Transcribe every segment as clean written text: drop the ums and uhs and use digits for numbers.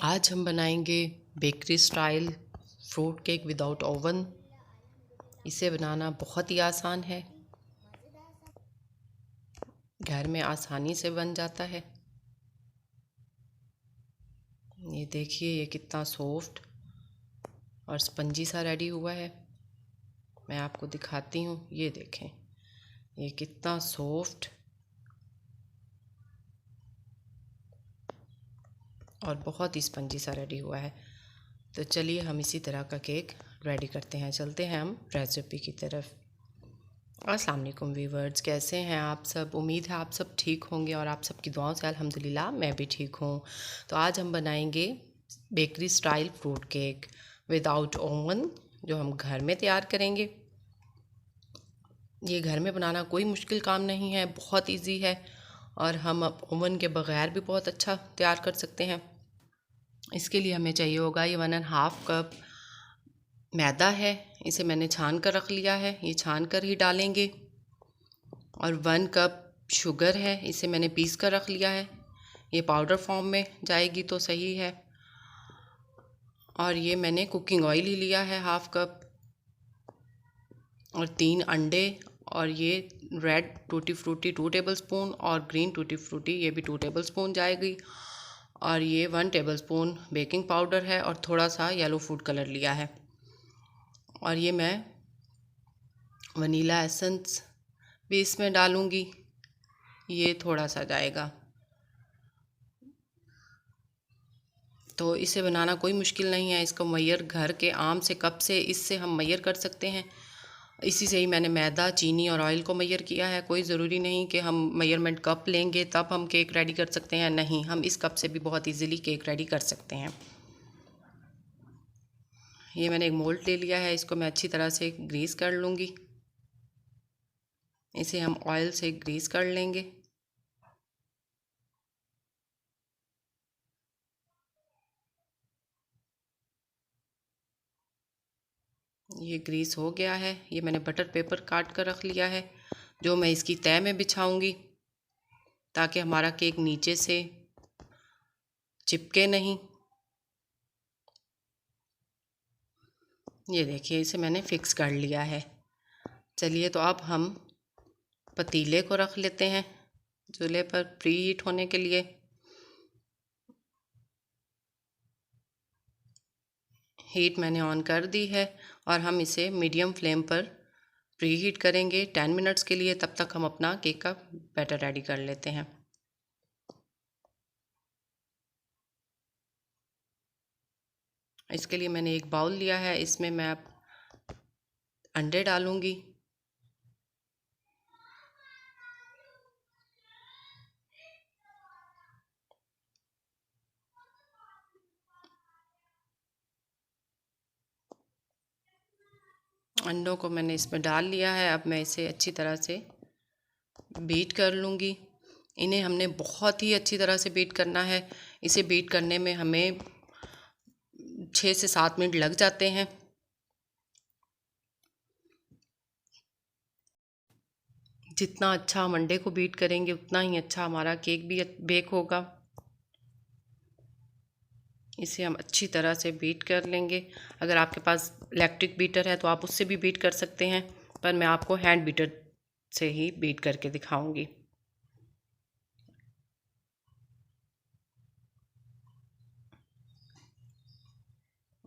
आज हम बनाएंगे bakery style fruit cake without oven. इसे बनाना बहुत ही आसान है, घर में आसानी से बन जाता है। ये देखिए, ये कितना सॉफ्ट और स्पंजी सा रेडी हुआ है। मैं आपको दिखाती हूँ, ये देखें, ये कितना सॉफ्ट और बहुत ही स्पंजी सा रेडी हुआ है। तो चलिए हम इसी तरह का केक रेडी करते हैं। चलते हैं हम रेसिपी की तरफ। अस्सलाम वालेकुम व्यूअर्स, कैसे हैं आप सब? उम्मीद है आप सब ठीक होंगे और आप सबकी दुआओं से अल्हम्दुलिल्लाह मैं भी ठीक हूँ। तो आज हम बनाएंगे bakery style fruit cake without oven, जो हम घर में तैयार करेंगे। ये घर में बनाना कोई मुश्किल काम नहीं है, बहुत इजी है और हम ओवन के बगैर भी बहुत अच्छा तैयार कर सकते हैं। इसके लिए हमें चाहिए होगा ये 1.5 कप मैदा है। इसे मैंने छान कर रख लिया है, ये छान कर ही डालेंगे। और 1 कप शुगर है, इसे मैंने पीस कर रख लिया है। ये पाउडर फॉर्म में जाएगी तो सही है। और ये मैंने कुकिंग ऑयल ही लिया है 1/2 कप, और 3 अंडे, और ये रेड टूटी फ्रूटी 2 टेबलस्पून और ग्रीन टूटी फ्रूटी ये भी 2 टेबलस्पून जाएगी। और ये 1 टेबलस्पून बेकिंग पाउडर है और थोड़ा सा येलो फूड कलर लिया है। और ये मैं वनीला एसेंस भी इसमें डालूँगी, ये थोड़ा सा जाएगा। तो इसे बनाना कोई मुश्किल नहीं है। इसको मैयर घर के आम से कप से इससे हम मैयर कर सकते हैं। इसी से ही मैंने मैदा, चीनी और ऑयल को मैयर किया है। कोई ज़रूरी नहीं कि हम मेजरमेंट कप लेंगे तब हम केक रेडी कर सकते हैं, नहीं, हम इस कप से भी बहुत इजीली केक रेडी कर सकते हैं। ये मैंने एक मोल्ड ले लिया है, इसको मैं अच्छी तरह से ग्रीस कर लूँगी। इसे हम ऑयल से ग्रीस कर लेंगे। ये ग्रीस हो गया है। ये मैंने बटर पेपर काट कर रख लिया है, जो मैं इसकी तह में बिछाऊंगी ताकि हमारा केक नीचे से चिपके नहीं। ये देखिए, इसे मैंने फिक्स कर लिया है। चलिए, तो अब हम पतीले को रख लेते हैं चूल्हे पर प्री हीट होने के लिए। हीट मैंने ऑन कर दी है और हम इसे मीडियम फ्लेम पर प्री हीट करेंगे 10 मिनट्स के लिए। तब तक हम अपना केक का बैटर रेडी कर लेते हैं। इसके लिए मैंने एक बाउल लिया है, इसमें मैं अब अंडे डालूंगी। अंडों को मैंने इसमें डाल लिया है। अब मैं इसे अच्छी तरह से बीट कर लूँगी। इन्हें हमने बहुत ही अच्छी तरह से बीट करना है। इसे बीट करने में हमें 6 से 7 मिनट लग जाते हैं। जितना अच्छा हम अंडे को बीट करेंगे उतना ही अच्छा हमारा केक भी बेक होगा। इसे हम अच्छी तरह से बीट कर लेंगे। अगर आपके पास इलेक्ट्रिक बीटर है तो आप उससे भी बीट कर सकते हैं, पर मैं आपको हैंड बीटर से ही बीट करके दिखाऊंगी।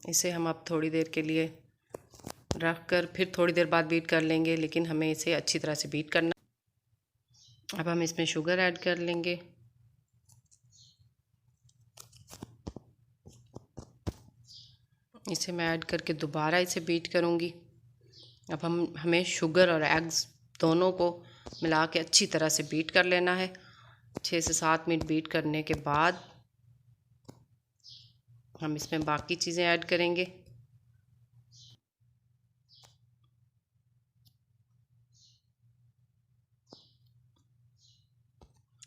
इसे हम अब थोड़ी देर के लिए रख कर फिर थोड़ी देर बाद बीट कर लेंगे, लेकिन हमें इसे अच्छी तरह से बीट करना। अब हम इसमें शुगर ऐड कर लेंगे। इसे मैं ऐड करके दोबारा इसे बीट करूँगी। अब हमें शुगर और एग्स दोनों को मिला के अच्छी तरह से बीट कर लेना है। 6 से 7 मिनट बीट करने के बाद हम इसमें बाकी चीज़ें ऐड करेंगे।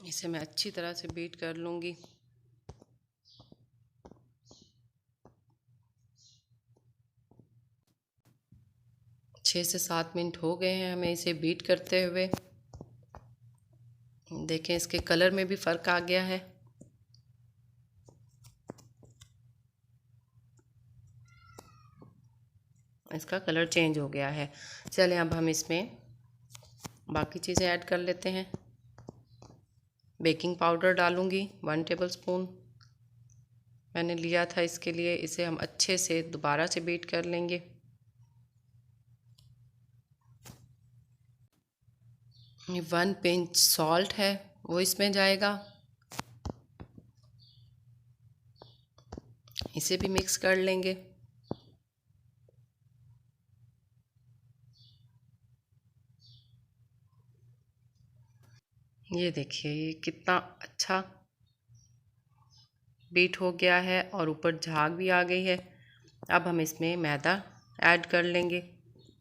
इसे मैं अच्छी तरह से बीट कर लूँगी। छः से 7 मिनट हो गए हैं हमें इसे बीट करते हुए। देखें, इसके कलर में भी फ़र्क आ गया है। इसका कलर चेंज हो गया है। चलें अब हम इसमें बाकी चीज़ें ऐड कर लेते हैं। बेकिंग पाउडर डालूँगी 1 टेबलस्पून मैंने लिया था इसके लिए। इसे हम अच्छे से दोबारा से बीट कर लेंगे। 1 पिंच सॉल्ट है वो इसमें जाएगा। इसे भी मिक्स कर लेंगे। ये देखिए ये कितना अच्छा बीट हो गया है और ऊपर झाग भी आ गई है। अब हम इसमें मैदा ऐड कर लेंगे।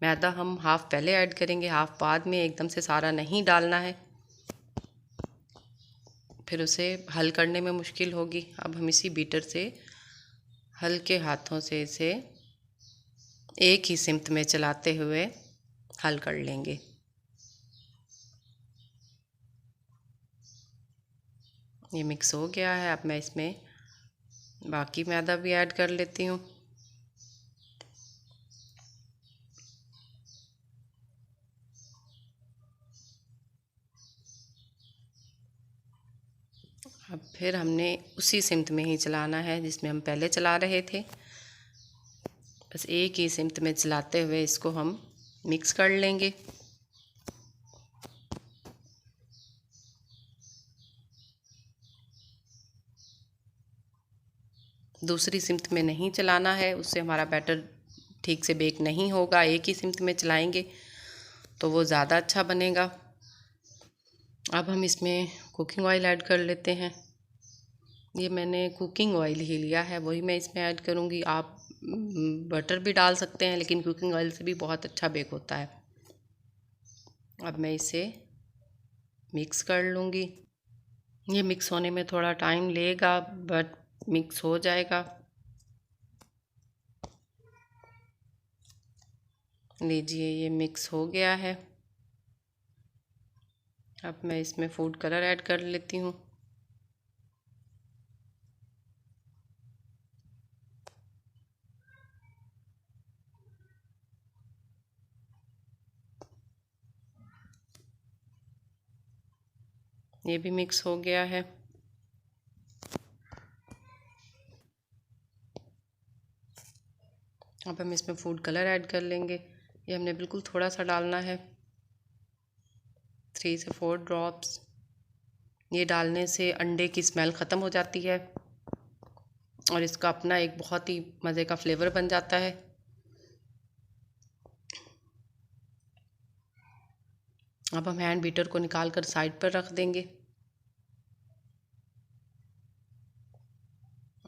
मैदा हम हाफ़ पहले ऐड करेंगे, हाफ़ बाद में, एकदम से सारा नहीं डालना है, फिर उसे हल करने में मुश्किल होगी। अब हम इसी बीटर से हल्के हाथों से इसे एक ही सिमत में चलाते हुए हल कर लेंगे। ये मिक्स हो गया है। अब मैं इसमें बाकी मैदा भी ऐड कर लेती हूँ। अब फिर हमने उसी सिमत में ही चलाना है जिसमें हम पहले चला रहे थे। बस एक ही सिमत में चलाते हुए इसको हम मिक्स कर लेंगे। दूसरी सिमत में नहीं चलाना है, उससे हमारा बैटर ठीक से बेक नहीं होगा। एक ही सिमत में चलाएंगे तो वो ज़्यादा अच्छा बनेगा। अब हम इसमें कुकिंग ऑयल ऐड कर लेते हैं। ये मैंने कुकिंग ऑयल ही लिया है, वही मैं इसमें ऐड करूँगी। आप बटर भी डाल सकते हैं, लेकिन कुकिंग ऑयल से भी बहुत अच्छा बेक होता है। अब मैं इसे मिक्स कर लूँगी। ये मिक्स होने में थोड़ा टाइम लेगा, बट मिक्स हो जाएगा। लीजिए ये मिक्स हो गया है। अब मैं इसमें फूड कलर ऐड कर लेती हूँ। ये भी मिक्स हो गया है। अब हम इसमें फूड कलर ऐड कर लेंगे। ये हमने बिल्कुल थोड़ा सा डालना है, 3 से 4 ड्रॉप्स। ये डालने से अंडे की स्मेल ख़त्म हो जाती है और इसका अपना एक बहुत ही मज़े का फ्लेवर बन जाता है। अब हम हैंड बीटर को निकाल कर साइड पर रख देंगे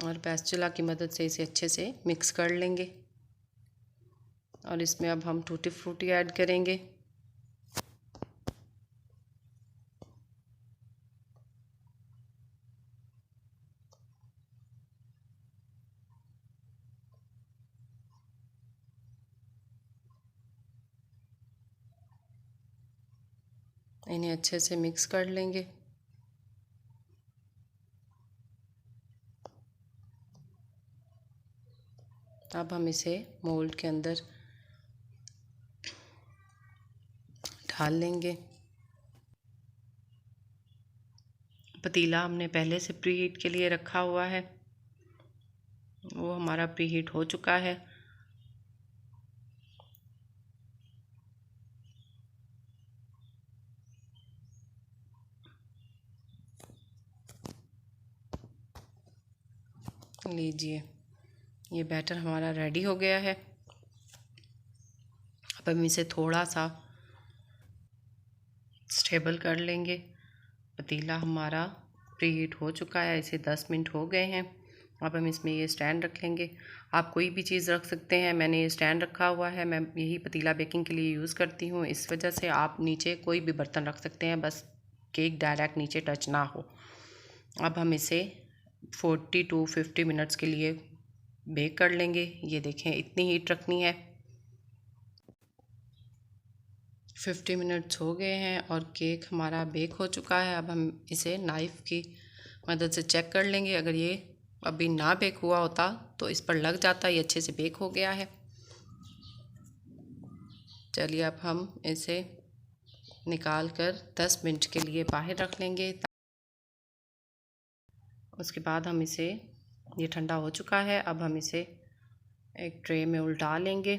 और स्पैचुला की मदद से इसे अच्छे से मिक्स कर लेंगे। और इसमें अब हम टूटी फ्रूटी ऐड करेंगे। इन्हें अच्छे से मिक्स कर लेंगे। अब हम इसे मोल्ड के अंदर डाल लेंगे। पतीला हमने पहले से प्री हीट के लिए रखा हुआ है, वो हमारा प्री हीट हो चुका है। लीजिए ये बैटर हमारा रेडी हो गया है। अब हम इसे थोड़ा सा स्टेबल कर लेंगे। पतीला हमारा प्री हीट हो चुका है, इसे 10 मिनट हो गए हैं। अब हम इसमें ये स्टैंड रख लेंगे। आप कोई भी चीज़ रख सकते हैं, मैंने ये स्टैंड रखा हुआ है। मैं यही पतीला बेकिंग के लिए यूज़ करती हूँ, इस वजह से आप नीचे कोई भी बर्तन रख सकते हैं, बस केक डायरेक्ट नीचे टच ना हो। अब हम इसे 40 to 50 मिनट्स के लिए बेक कर लेंगे। ये देखें इतनी हीट रखनी है। 50 मिनट्स हो गए हैं और केक हमारा बेक हो चुका है। अब हम इसे नाइफ़ की मदद से चेक कर लेंगे। अगर ये अभी ना बेक हुआ होता तो इस पर लग जाता, ये अच्छे से बेक हो गया है। चलिए अब हम इसे निकाल कर 10 मिनट के लिए बाहर रख लेंगे। उसके बाद हम इसे, ये ठंडा हो चुका है, अब हम इसे एक ट्रे में उल्टा लेंगे।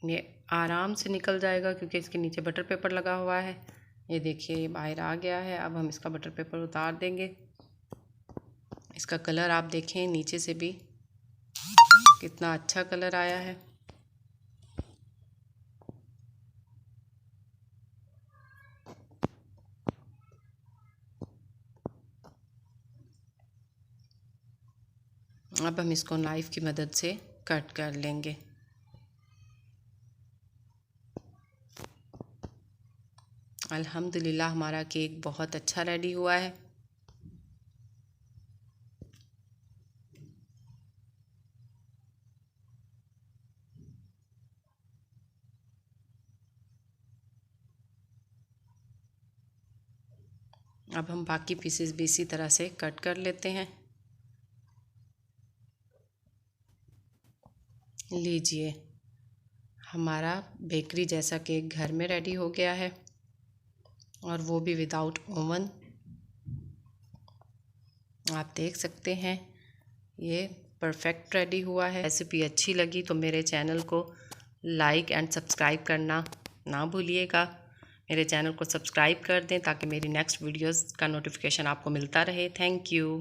ये आराम से निकल जाएगा क्योंकि इसके नीचे बटर पेपर लगा हुआ है। ये देखिए ये बाहर आ गया है। अब हम इसका बटर पेपर उतार देंगे। इसका कलर आप देखें नीचे से भी कितना अच्छा कलर आया है। अब हम इसको नाइफ़ की मदद से कट कर लेंगे। अल्हम्दुलिल्लाह हमारा केक बहुत अच्छा रेडी हुआ है। अब हम बाकी पीसेस भी इसी तरह से कट कर लेते हैं। लीजिए हमारा बेकरी जैसा केक घर में रेडी हो गया है, और वो भी विदाउट ओवन। आप देख सकते हैं ये परफेक्ट रेडी हुआ है। रेसिपी अच्छी लगी तो मेरे चैनल को लाइक एंड सब्सक्राइब करना ना भूलिएगा। मेरे चैनल को सब्सक्राइब कर दें ताकि मेरी नेक्स्ट वीडियोस का नोटिफिकेशन आपको मिलता रहे। Thank you.